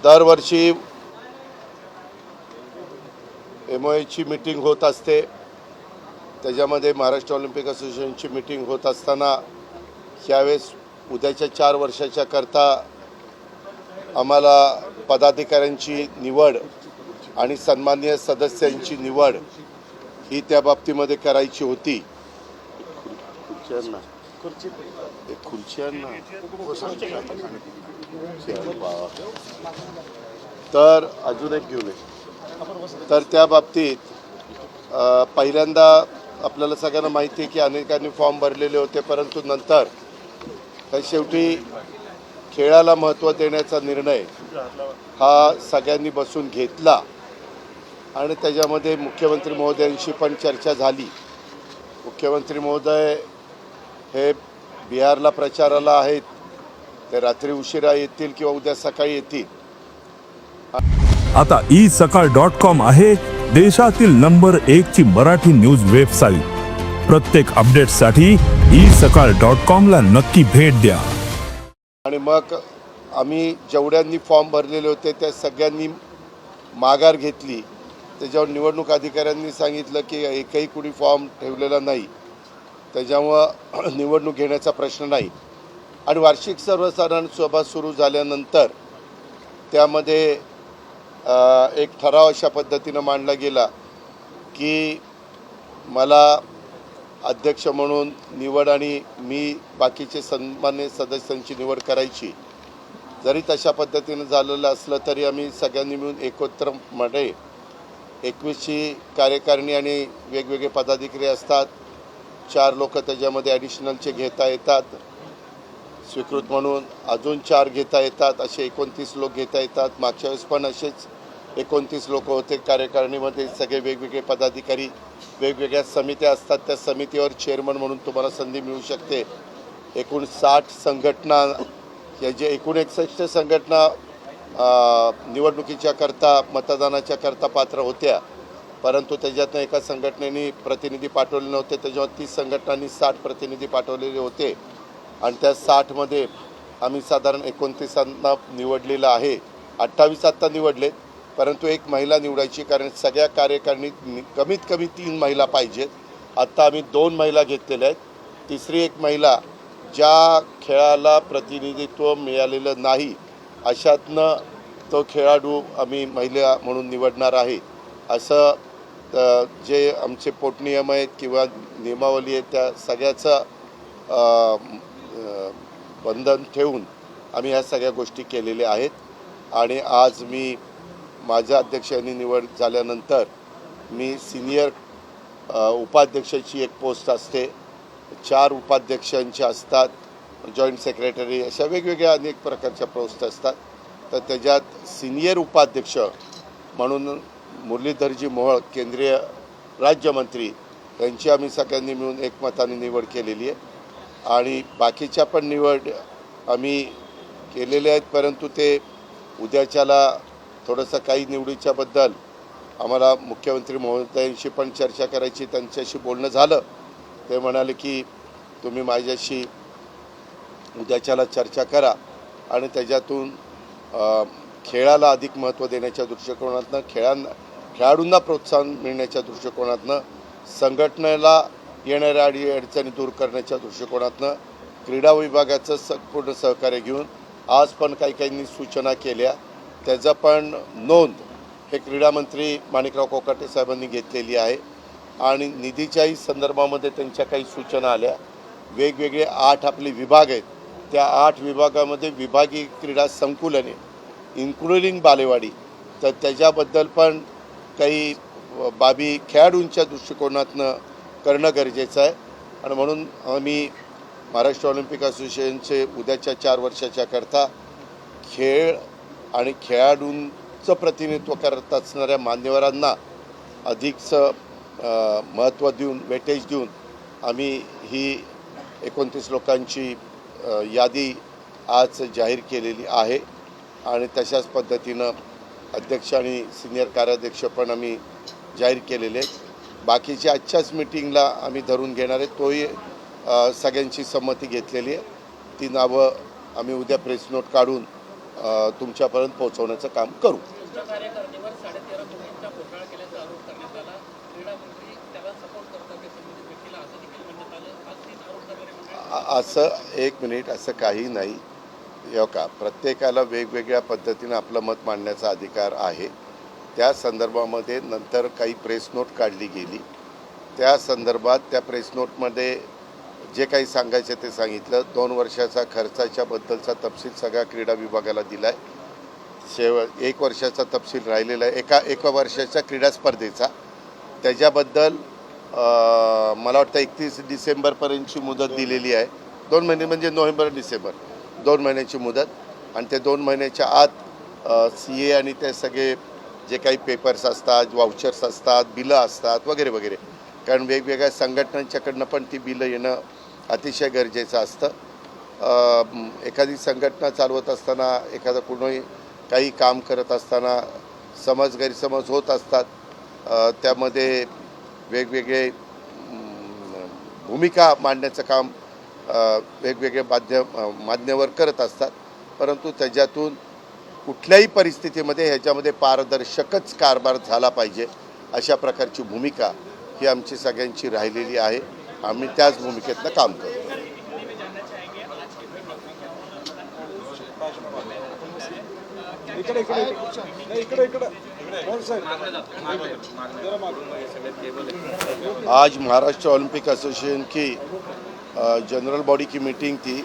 दरवर्षी MOAची मीटिंग होत असते। त्याच्यामध्ये महाराष्ट्र ऑलिम्पिक असोसिएशनची मीटिंग होत असताना यावेळेस उद्याच्या 4 वर्षाच्या करता आम्हाला पदाधिकाऱ्यांची निवड आणि सन्माननीय सदस्यांची निवड ही त्या बाबतीमध्ये करायची होती। तर अजून एक घेऊन तर त्या बाबतीत पहिल्यांदा आपल्याला सगळ्यांना माहिती आहे की अनेकांनी फॉर्म भरलेले होते, परंतु नंतर शेवटी खेळाला महत्त्व देण्याचा निर्णय हा सगळ्यांनी बसून घेतला आणि त्याच्यामध्ये मुख्यमंत्री महोदयांशी पण चर्चा झाली। मुख्यमंत्री महोदय हे बिहारला प्रचाराला आहेत, ते रात्री उशिरा येतील किंवा उद्या सकाळी येतील। आता isakal.com आहे देशातील नंबर 1 ची मराठी न्यूज वेबसाईट। प्रत्येक अपडेटसाठी isakal.com ला नक्की भेट द्या। आणि मग आम्ही जेवढ्यांनी फॉर्म भरलेले होते त्या सगळ्यांनी माघार घेतली। त्याच्यावर निवडणूक अधिकाऱ्यांनी सांगितलं की एकही कुणी फॉर्म ठेवलेला नाही, त्याच्यामुळं निवडणूक घेण्याचा प्रश्न नाही। आणि वार्षिक सर्वसाधारण सभा सुरू झाल्यानंतर त्यामध्ये एक ठराव अशा पद्धतीनं मांडला गेला की मला अध्यक्ष म्हणून निवड आणि मी बाकीचे सन्मान्य सदस्यांची निवड करायची। जरी तशा पद्धतीनं झालेलं असलं तरी आम्ही सगळ्यांनी मिळून एकत्रमध्ये 21ची कार्यकारिणी आणि वेगवेगळे पदाधिकारी असतात। 4 लोक त्याच्यामध्ये ॲडिशनलचे घेता येतात, स्वीकृत म्हणून अजून 4 घेता येतात, असे 29 लोक घेता येतात। मागच्या वेळेस पण असेच 29 लोक होते कार्यकारिणीमध्ये। सगळे वेगवेगळे पदाधिकारी, वेगवेगळ्या समित्या असतात, त्या समितीवर चेअरमन म्हणून तुम्हाला संधी मिळू शकते। एकूण 60 संघटना, या जे एकूण 61 संघटना निवडणुकीच्या करता मतदानाच्या करता पात्र होत्या, परंतु त्याच्यातनं एका संघटनेने प्रतिनिधी पाठवले नव्हते, त्याच्यावर 30 संघटनांनी 60 प्रतिनिधी पाठवलेले होते आणि त्या 60मध्ये आम्ही साधारण 29 निवडलेलं आहे। 28 आत्ता निवडलेत, परंतु एक महिला निवडायची, कारण सगळ्या कार्यकारिणीत कमीत कमी 3 महिला पाहिजेत। आत्ता आम्ही 2 महिला घेतलेल्या आहेत। तिसरी एक महिला ज्या खेळाला प्रतिनिधित्व मिळालेलं नाही अशातनं तो खेळाडू आम्ही महिला म्हणून निवडणार आहे। असं जे आमचे पोटनियम आहेत किंवा नियमावली आहे त्या सगळ्याचं बंधन ठेवून आम्ही ह्या सगळ्या गोष्टी केलेल्या आहेत। आणि आज मी माझ्या अध्यक्षांनी निवड झाल्यानंतर मी सिनियर उपाध्यक्षाची एक पोस्ट असते, 4 उपाध्यक्षांचे असतात, जॉईंट सेक्रेटरी, अशा वेगवेगळ्या अनेक प्रकारच्या पोस्ट असतात। तर त्याच्यात सिनियर उपाध्यक्ष म्हणून मुरलीधरजी मोहोळ केंद्रीय राज्यमंत्री यांची आम्ही सगळ्यांनी मिळून एकमताने निवड केलेली आहे। आणि बाकीच्या पण निवड आम्ही केलेल्या आहेत, परंतु ते उद्याच्याला थोडंसं काही निवडीच्याबद्दल आम्हाला मुख्यमंत्री महोदयांशी पण चर्चा करायची। त्यांच्याशी बोलणं झालं, ते म्हणाले की तुम्ही माझ्याशी उद्याच्याला चर्चा करा आणि त्याच्यातून खेळाला अधिक महत्त्व देण्याच्या दृष्टिकोनातनं, खेळाडूंना प्रोत्साहन मिळण्याच्या दृष्टिकोनातनं, संघटनेला येणाऱ्या अडचणी दूर करण्याच्या दृष्टिकोनातनं क्रीडा विभागाचं संपूर्ण सहकार्य घेऊन आज पण काही सूचना केल्या, त्याचं पण नोंद हे क्रीडा मंत्री माणिकराव कोकाटे साहेबांनी घेतलेली आहे। आणि निधीच्याही संदर्भामध्ये त्यांच्या काही सूचना आल्या। वेगवेगळे 8 आपले विभाग आहेत, त्या 8 विभागामध्ये विभागीय क्रीडा संकुलने इन्क्लुडिंग बालेवाडी, तर त्याच्याबद्दल पण काही बाबी खेळाडूंच्या दृष्टिकोनातनं करणं गरजेचं आहे। आणि म्हणून आम्ही महाराष्ट्र ऑलिम्पिक असोसिएशनचे उद्याच्या 4 वर्षाच्या करता खेळ आणि खेळाडूंचं प्रतिनिधित्व करत असणाऱ्या मान्यवरांना अधिकचं महत्त्व देऊन, वेटेज देऊन आम्ही ही 29 लोकांची यादी आज जाहीर केलेली आहे। आणि तशाच पद्धतीनं अध्यक्ष आणि सिनियर कार्याध्यक्ष पण आम्ही जाहीर केलेले आहेत। बाकीच्या आजच्याच मीटिंगला आम्ही धरून घेणार आहे, तोही सगळ्यांची संमती घेतलेली आहे। ती नावं आम्ही उद्या प्रेस नोट काढून तुमच्यापर्यंत पोहोचवण्याचं काम करू. तुमच्या कार्यकारिणीवर 13.5 कोटींचा घोटाळा केल्याचा आरोप करण्यात आला. क्रीडा मंत्री त्याला सपोर्ट करतात ते संबंधित व्यक्तीला असं देखील म्हणण्यात आलं. आज 3 आरोप करणारे असं एक मिनिट, असं काही नाही. हो का, प्रत्येकाला वेगवेगळ्या पद्धतीनं आपलं मत मांडण्याचा अधिकार आहे. त्या संदर्भामध्ये नंतर काही प्रेस नोट काढली गेली. त्या संदर्भात त्या प्रेस नोटमध्ये जे काही सांगायचं ते सांगितलं. 2 वर्षाचा खर्चाच्या बद्दलचा तपशील सगळ्या क्रीडा विभागाला दिला आहे. 1 वर्षाचा तपशील राहिलेला आहे एका वर्षाच्या क्रीडा स्पर्धेचा. त्याच्याबद्दल मला वाटतं 31 डिसेंबरपर्यंतची मुदत दिलेली आहे. 2 महिने म्हणजे नोव्हेंबर डिसेंबर 2 महिन्याची मुदत. आणि ते 2 महिन्याच्या आत CA आणि ते सगळे जे काही पेपर्स असतात, वाउचर्स असतात, बिलं असतात वगैरे वगैरे, कारण वेगवेगळ्या संघटनांच्याकडनं पण ती बिलं येणं अतिशय गरजेचं असतं. एखादी संघटना चालवत असताना, एखादं कुणी काही काम करत असताना गैरसमज होत असतात. त्यामध्ये वेगवेगळे भूमिका मांडण्याचं काम वेगवेगळे मान्यवर करत असतात. परंतु त्याच्यातून कुठल्याही परिस्थितीमध्ये ह्याच्यामध्ये पारदर्शकच कारभार झाला पाहिजे अशा प्रकारची भूमिका ही आमची सगळ्यांची राहिलेली आहे. आम्ही त्याच भूमिकेतनं काम करतो. आज महाराष्ट्र ओलंपिक एसोसिएशन की जनरल बॉडी की मीटिंग थी,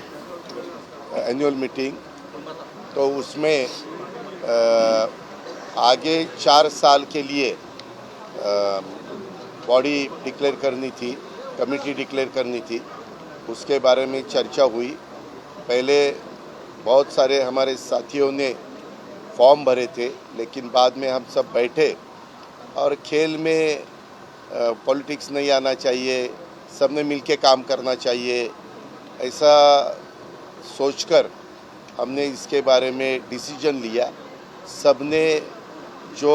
एनुअल मीटिंग. तो उसमें आगे 4 साल के लिए बॉडी डिक्लेयर करनी थी, कमेटी डिक्लेयर करनी थी. उसके बारे में चर्चा हुई. पहले बहुत सारे हमारे साथियों ने फॉर्म भरे थे, लेकिन बाद में हम सब बैठे और खेल में पॉलिटिक्स नहीं आना चाहिए, सबने मिलके काम करना चाहिए, ऐसा सोचकर हमने इसके बारे में डिसीजन लिया. सबने जो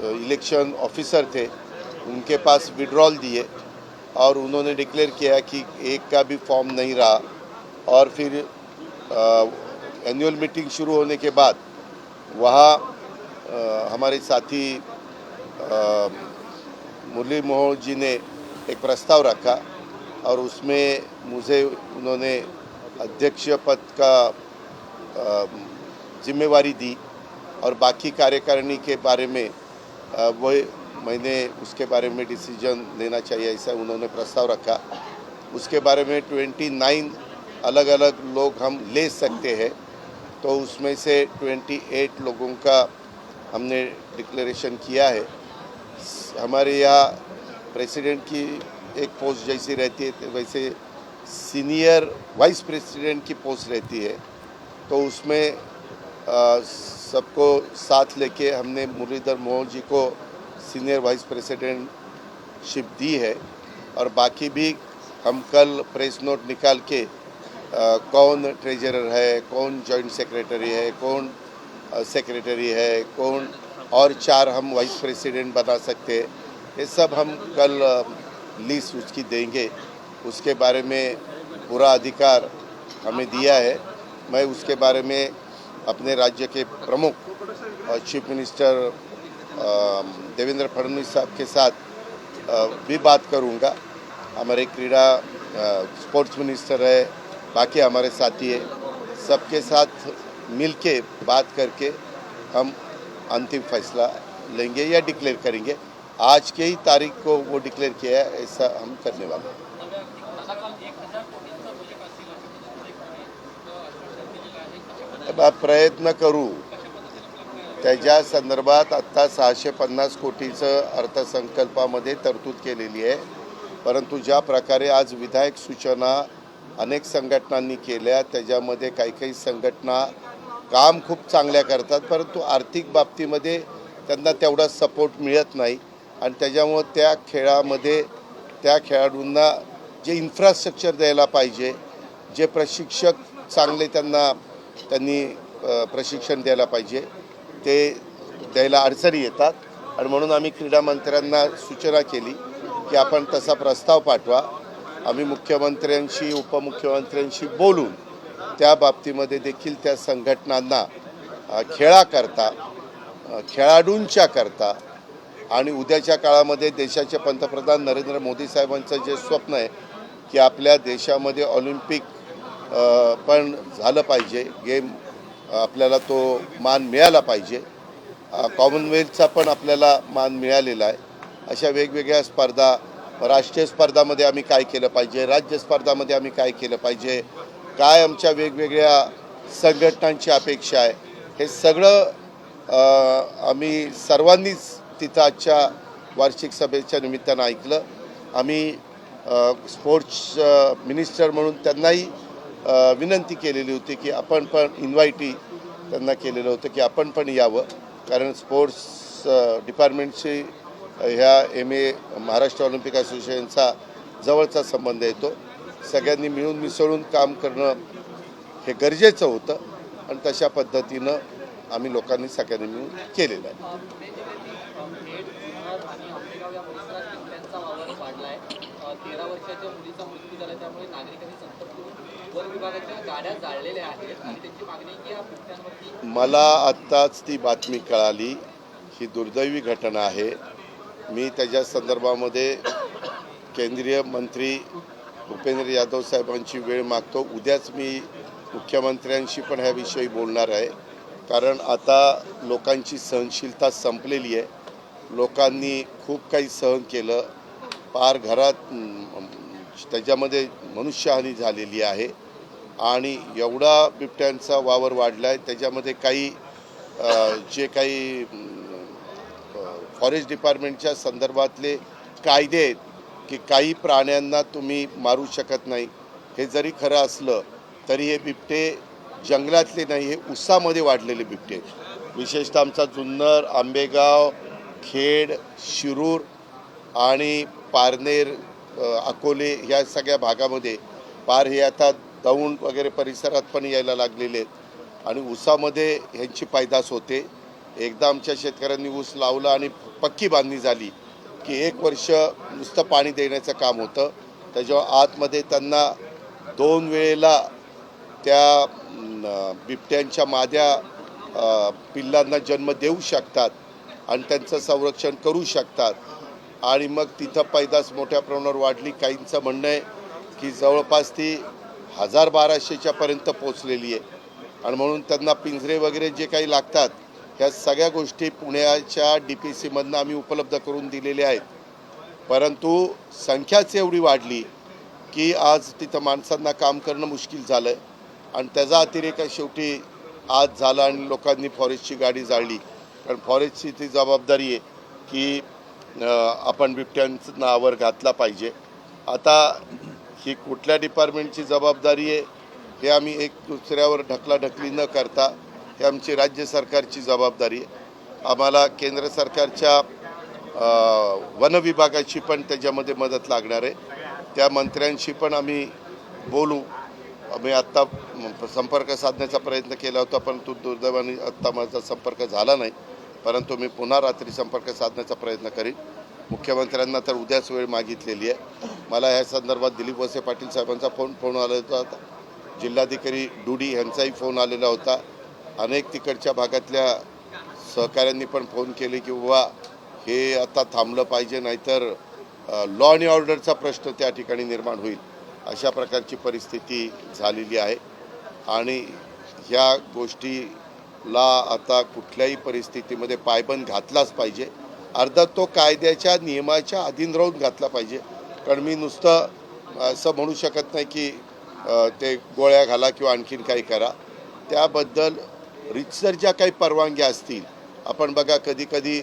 इलेक्शन ऑफिसर थे उनके पास विड्रॉल दिए और उन्होंने डिक्लेयर किया कि एक का भी फॉर्म नहीं रहा. और फिर एनुअल मीटिंग शुरू होने के बाद वहाँ हमारे साथी मुरली मोहन जी ने एक प्रस्ताव रखा और उसमें मुझे उन्होंने अध्यक्ष पद का जिम्मेवारी दी और बाकी कार्यकारिणी के बारे में वो मैंने उसके बारे में डिसीजन लेना चाहिए ऐसा उन्होंने प्रस्ताव रखा. उसके बारे में 29 अलग अलग लोग हम ले सकते हैं. तो उसमें से 28 लोगों का हमने डिक्लेरेशन किया है. हमारे यहाँ प्रेसिडेंट की एक पोस्ट जैसी रहती है वैसे सीनियर वाइस प्रेसिडेंट की पोस्ट रहती है. तो उसमें सबको साथ लेके हमने मुरलीधर मोहन जी को सीनियर वाइस प्रेसिडेंटशिप दी है. और बाकी भी हम कल प्रेस नोट निकाल के कौन ट्रेजरर है, कौन जॉइंट सेक्रेटरी है, कौन सेक्रेटरी है, कौन और 4 हम वाइस प्रेसिडेंट बना सकते हैं, ये सब हम कल लिस्ट उसकी देंगे. उसके बारे में पूरा अधिकार हमें दिया है. मैं उसके बारे में अपने राज्य के प्रमुख और चीफ मिनिस्टर देवेंद्र फडणवीस साहब के साथ भी बात करूंगा. हमारे क्रीड़ा स्पोर्ट्स मिनिस्टर है, बाकी हमारे साथी है, सबके साथ मिलके बात करके हम अंतिम फैसला लेंगे या डिक्लेयर करेंगे. आज के ही तारीख को वो डिक्लेयर किया है, ऐसा हम करने वाले हैं. प्रयत्न करू. त्याच्या संदर्भात आत्ता 650 कोटीचं अर्थसंकल्पामध्ये तरतूद केलेली आहे. परंतु ज्या प्रकारे आज विधायक सूचना अनेक संघटनांनी केल्या, त्याच्यामध्ये काही संघटना काम खूप चांगल्या करतात, परंतु आर्थिक बाबतीमध्ये त्यांना तेवढा सपोर्ट मिळत नाही. आणि त्याच्यामुळे त्या खेळामध्ये त्या खेळाडूंना जे इन्फ्रास्ट्रक्चर द्यायला पाहिजे, जे प्रशिक्षक चांगले त्यांनी प्रशिक्षण द्यायला पाहिजे, ते द्यायला अडचणी येतात. आणि म्हणून आम्ही क्रीडा मंत्र्यांना सूचना केली की आपण तसा प्रस्ताव पाठवा. आम्ही मुख्यमंत्र्यांशी उपमुख्यमंत्र्यांशी बोलून त्या बाबतीमध्ये देखील त्या संघटनांना खेळाकरता, खेळाडूंच्या करता आणि उद्याच्या काळामध्ये देशाचे पंतप्रधान नरेंद्र मोदी साहेबांचं जे स्वप्न आहे की आपल्या देशामध्ये ऑलिम्पिक पण झालं पाहिजे, गेम आपल्याला तो मान मिळाला पाहिजे, कॉमनवेल्थचा पण आपल्याला मान मिळालेला आहे. अशा वेगवेगळ्या स्पर्धा, राष्ट्रीय स्पर्धामध्ये आम्ही काय केलं पाहिजे, राज्य स्पर्धामध्ये आम्ही काय केलं पाहिजे, काय आमच्या वेगवेगळ्या संघटनांची अपेक्षा आहे, हे सगळं आम्ही सर्वांनीच तिथं आजच्या वार्षिक सभेच्या निमित्तानं ऐकलं. आम्ही स्पोर्ट्स मिनिस्टर म्हणून त्यांनाही विनंती केलेली होती की आपण पण इन्व्हाइटी त्यांना केलेलं होतं की आपण पण यावं, कारण स्पोर्ट्स डिपार्टमेंटशी ह्या महाराष्ट्र ऑलिम्पिक असोसिएशनचा जवळचा संबंध येतो. सगळ्यांनी मिळून मिसळून काम करणं हे गरजेचं होतं आणि तशा पद्धतीनं आम्ही लोकांनी सगळ्यांनी मिळून केलेलं आहे. खेड, जुन्नर आणि आंबेगाव या परिसरात बिबट्यांचा वावर वाढला आहे. 13 वर्षाच्या मुलीचा मृत्यू झाला, त्यामुळे नागरिकांनी संतप्त होऊन वन विभागाच्या गाड्या जाळलेल्या आहेत आणि त्यांची मागणी आहे की या बिबट्यांवरती. मला आत्ताच ती बातमी कळाली, ही दुर्दैवी घटना आहे. मी त्याच्या संदर्भामध्ये केंद्रीय मंत्री भूपेंद्र यादव साहेबांची वेळ मागतो. उद्याच मी मुख्यमंत्र्यांशी पण ह्याविषयी बोलणार आहे, कारण आता लोकांची सहनशीलता संपलेली आहे. लोकांनी खूप काही सहन केलं, पार घरात त्याच्यामध्ये मनुष्यहानी झालेली आहे आणि एवढा बिबट्यांचा वावर वाढला आहे. त्याच्यामध्ये काही जे काही फॉरेस्ट डिपार्टमेंटच्या संदर्भातले कायदे आहेत की काही प्राण्यांना तुम्ही मारू शकत नाही, हे जरी खरं असलं तरी हे बिबटे जंगलातले नाही, हे उसामध्ये वाढलेले बिबटे. विशेषतः आमचा जुन्नर, आंबेगाव, खेड, शिरूर आणि पारनेर, अकोले ह्या सगळ्या भागामध्ये पार हे आता दौंड वगैरे परिसरात पण यायला लागलेले आहेत आणि ऊसामध्ये ह्यांची पैदास होते. एकदा आमच्या शेतकऱ्यांनी ऊस लावला आणि पक्की बांधणी झाली की 1 वर्ष नुसतं पाणी देण्याचं काम होतं. त्याच्यावर आतमध्ये त्यांना 2 वेळेला त्या बिबट्यांच्या माद्या पिल्लांना जन्म देऊ शकतात आणि त्यांचं संरक्षण करू शकतात आणि मग तिथं पैदास मोठ्या प्रमाणावर वाढली. काहींचं म्हणणं आहे की जवळपास ती 1000-1200च्या पर्यंत पोचलेली आहे आणि म्हणून त्यांना पिंजरे वगैरे जे काही लागतात ह्या सगळ्या गोष्टी पुण्याच्या DPCमधनं आम्ही उपलब्ध करून दिलेल्या आहेत. परंतु संख्याच एवढी वाढली की आज तिथं माणसांना काम करणं मुश्किल झालं आहे आणि त्याचा अतिरेक शेवटी आज झाला आणि लोकांनी फॉरेस्टची गाडी जाळली. कारण फॉरेस्टची ती जबाबदारी आहे की आपण बिबट्यांना आवर घातला पाहिजे. आता ही कुठल्या डिपार्टमेंटची जबाबदारी आहे हे आम्ही एक दुसऱ्यावर ढकलाढकली न करता हे आमची राज्य सरकारची जबाबदारी आहे. आम्हाला केंद्र सरकारच्या वन विभागाची पण त्याच्यामध्ये मदत लागणार आहे. त्या मंत्र्यांशी पण आम्ही बोलू. आम्ही आत्ता संपर्क साधण्याचा प्रयत्न केला होता, परंतु दुर्दैवाने आत्ता माझा संपर्क झाला नाही. परंतु मी पुन्हा रात्री संपर्क साधण्याचा प्रयत्न करीन. मुख्यमंत्र्यांना तर उद्याच वेळ मागितलेली आहे. मला ह्या संदर्भात दिलीप वळसे पाटील साहेबांचा फोन आलेला होता, जिल्हाधिकारी डुडी यांचाही फोन आलेला होता. अनेक तिकडच्या भागातल्या सहकाऱ्यांनी पण फोन केले की बाबा हे आता थांबलं पाहिजे, नाहीतर लॉ अँड ऑर्डरचा प्रश्न त्या ठिकाणी निर्माण होईल. अशा प्रकारची परिस्थिती झालेली आहे आणि ह्या गोष्टीला आता कुठल्याही परिस्थितीमध्ये पायबंद घातलाच पाहिजे. अर्थात तो कायद्याच्या नियमाच्या अधीन राहून घातला पाहिजे. कारण मी नुसतं असं म्हणू शकत नाही की ते गोळ्या घाला किंवा आणखीन काही करा. त्याबद्दल रितसर ज्या काही परवानग्या असतील, आपण बघा कधी कधी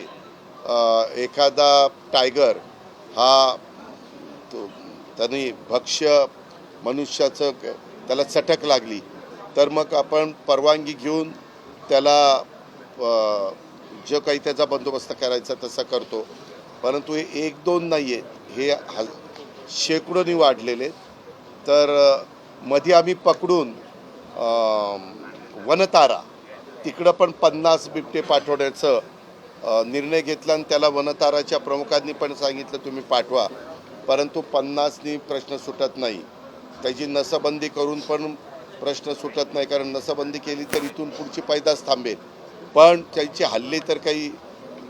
एखादा टायगर हा त्यांनी भक्ष्य मनुष्याचं त्याला चटक लागली तर मग आपण परवानगी घेऊन त्याला जो काही त्याचा बंदोबस्त करायचा तसा करतो. परंतु हे 1-2 नाही आहेत, हे शेकडोनी वाढलेले. तर मध्ये आम्ही पकडून वनतारा तिकडं पण 50 बिबटे पाठवण्याचं निर्णय घेतला आणि त्याला वनताराच्या प्रमुखांनी पण सांगितलं तुम्ही पाठवा. परंतु 50नी प्रश्न सुटत नाही. त्याची नसबंदी करून पण प्रश्न सुटत नाही, कारण नसबंदी केली तर इथून पुढची पैदास थांबेल, पण त्यांचे हल्ले तर काही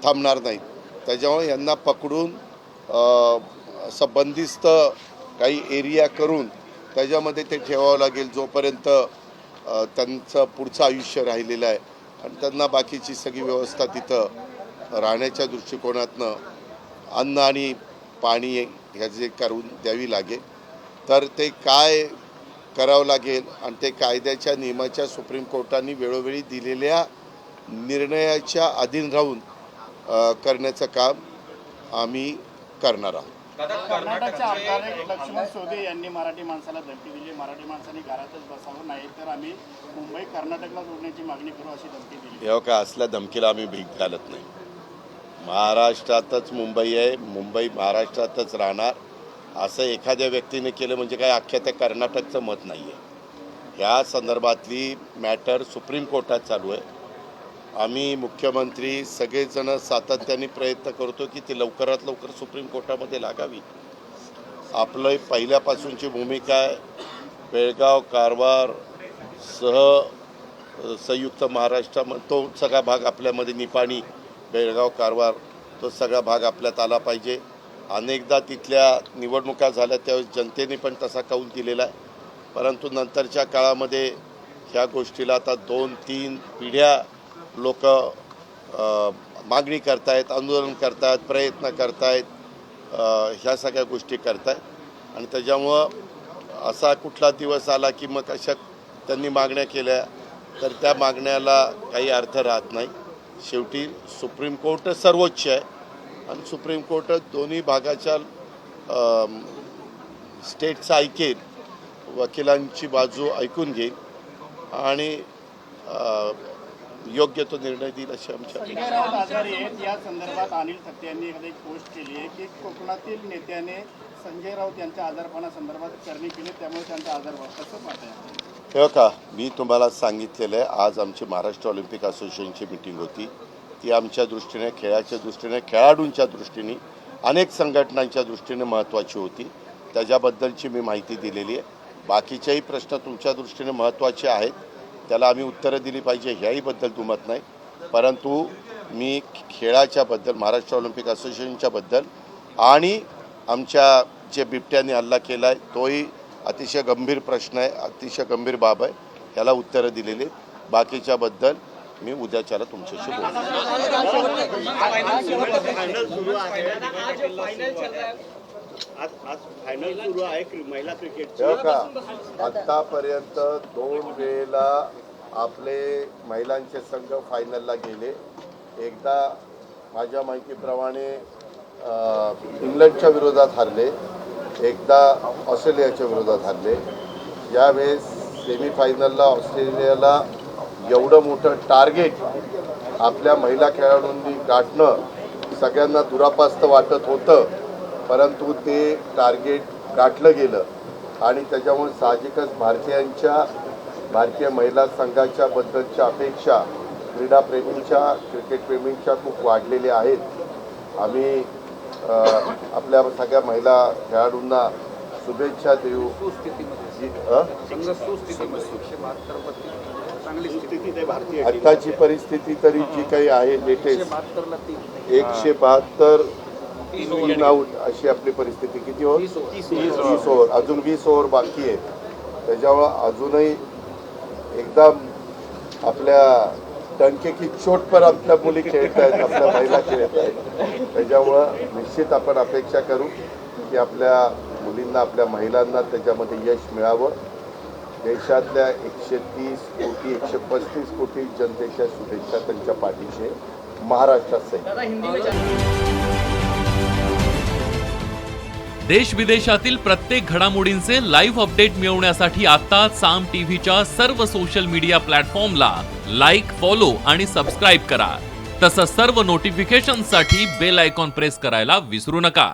थांबणार नाहीत. त्याच्यामुळे यांना पकडून असं बंदिस्त काही एरिया करून त्याच्यामध्ये ते ठेवावं लागेल जोपर्यंत त्यांचं पुढचं आयुष्य राहिलेलं आहे, आणि त्यांना बाकीची सगळी व्यवस्था तिथं राहण्याच्या दृष्टिकोनातनं अन्न आणि पाणी ह्याचे करून द्यावी लागेल. तर ते काय करावं लागेल आणि ते कायद्याच्या नियमाच्या सुप्रीम कोर्टाने वेळोवेळी दिलेल्या निर्णयाच्या अधीन राहून करण्याचं काम आम्ही करणार आहोत. कर्नाटकच्या आमदार लक्ष्मण सोदे यांनी मराठी माणसाला धमकी दिली, मराठी माणसांनी घरातच बसावं, नाही तर आम्ही मुंबई कर्नाटकला जोडण्याची मागणी करू अशी धमकी दिली. एवढं का असल्या धमकीला आम्ही भीक घालत नाही. महाराष्ट्रातच मुंबई आहे, मुंबई महाराष्ट्रातच राहणार असं एखाद्या व्यक्तीने केलं म्हणजे काय अख्ख्या त्या कर्नाटकचं मत नाही आहे. ह्या संदर्भातली मॅटर सुप्रीम कोर्टात चालू आहे. आम्ही मुख्यमंत्री सगळेजण सातत्याने प्रयत्न करतो की ती लवकरात लवकर सुप्रीम कोर्टामध्ये लागावी. आपलं पहिल्यापासूनची भूमिका आहे, बेळगाव कारवार संयुक्त महाराष्ट्रामध्ये तो सगळा भाग आपल्यामध्ये, निपाणी बेळगाव कारवार तो सगळा भाग आपल्यात आला पाहिजे. अनेकदा तिथल्या निवडणुका झाल्या त्यावेळेस जनतेने पण तसा कौल दिलेला आहे, परंतु नंतरच्या काळामध्ये ह्या गोष्टीला आता 2-3 पिढ्या लोक मागणी करतायत, आंदोलन करतायत, प्रयत्न करतायत, ह्या सगळ्या गोष्टी करतायत. आणि त्याच्यामुळं असा कुठला दिवस आला की मग अशा त्यांनी मागण्या केल्या तर त्या मागण्याला काही अर्थ राहत नाही. शेवटी सुप्रीम कोर्ट सर्वोच्च आहे आणि सुप्रीम कोर्ट दोन्ही भागाच्या स्टेटचं ऐकेल, वकिलांची बाजू ऐकून घेईल आणि योग्य तो निर्णय देईल अशी आमच्या. संजय राऊत आजारी आहेत, या संदर्भात अनिल थत्ते यांनी एखादी पोस्ट केली आहे की कोकणातील नेत्याने संजय राऊत यांच्या आजारपणासंदर्भात करणी केली, त्यामुळे त्यांचा आजारपण कसं पाहताय? हे का मी तुम्हाला सांगितलेलं आहे, आज आमची महाराष्ट्र ऑलिम्पिक असोसिएशनची मीटिंग होती. ती आमच्या दृष्टीने, खेळाच्या दृष्टीने, खेळाडूंच्या दृष्टीने, अनेक संघटनांच्या दृष्टीने महत्त्वाची होती. त्याच्याबद्दलची मी माहिती दिलेली आहे. बाकीचेही प्रश्न तुमच्या दृष्टीने महत्त्वाचे आहेत, त्याला आम्ही उत्तरं दिली पाहिजे ह्याहीबद्दल दुमत नाही. परंतु मी खेळाच्याबद्दल, महाराष्ट्र ऑलिम्पिक असोसिएशनच्याबद्दल आणि आमच्या जे बिबट्याने हल्ला केला आहे तोही अतिशय गंभीर प्रश्न आहे, अतिशय गंभीर बाब आहे, याला उत्तरं दिलेली आहेत. बाकीच्याबद्दल मी उद्याच्याला तुमच्याशी बोलतो. आज फायनल सुरू आहे महिला क्रिकेटची. का आतापर्यंत 2 वेळेला आपले महिलांचे संघ फायनलला गेले. एकदा माझ्या माहितीप्रमाणे इंग्लंडच्या विरोधात हारले, एकदा ऑस्ट्रेलियाच्या विरोधात हारले. यावेळेस सेमीफायनलला ऑस्ट्रेलियाला एवढं मोठं टार्गेट आपल्या महिला खेळाडूंनी गाठणं सगळ्यांना दुरापास्त वाटत होतं, परंतु ते टार्गेट गाठलं गेलं आणि त्याच्यामुळे साहजिकच भारतीय महिला संघाच्या बद्दलच्या अपेक्षा क्रीडाप्रेमींच्या, क्रिकेटप्रेमींच्या खूप वाढलेल्या आहेत. आम्ही आपल्या सगळ्या महिला खेळाडूंना शुभेच्छा देऊ. आत्ताची परिस्थिती तरी जी काही आहे लेटेस्ट 172 इन आउट अशी आपली परिस्थिती. किती ओव्हर? 20 ओव्हर. अजून 20 ओव्हर बाकी आहे. त्याच्यामुळं अजूनही एकदम आपल्या टणके की चोट पर आपल्या मुली खेळत आहेत, आपल्या महिला खेळत आहेत. त्याच्यामुळं निश्चित आपण अपेक्षा करू की आपल्या मुलींना, आपल्या महिलांना त्याच्यामध्ये यश मिळावं. देशातल्या 130 कोटी 135 कोटी जनतेच्या शुभेच्छा त्यांच्या पाठीशी महाराष्ट्रात. देश विदेशातील प्रत्येक घडामोडींचे लाईव्ह अपडेट मिळवण्यासाठी आता साम टीव्हीच्या सर्व सोशल मीडिया प्लॅटफॉर्मला लाईक, फॉलो आणि सबस्क्राईब करा. तसंच सर्व नोटिफिकेशनसाठी बेल आयकॉन प्रेस करायला विसरू नका.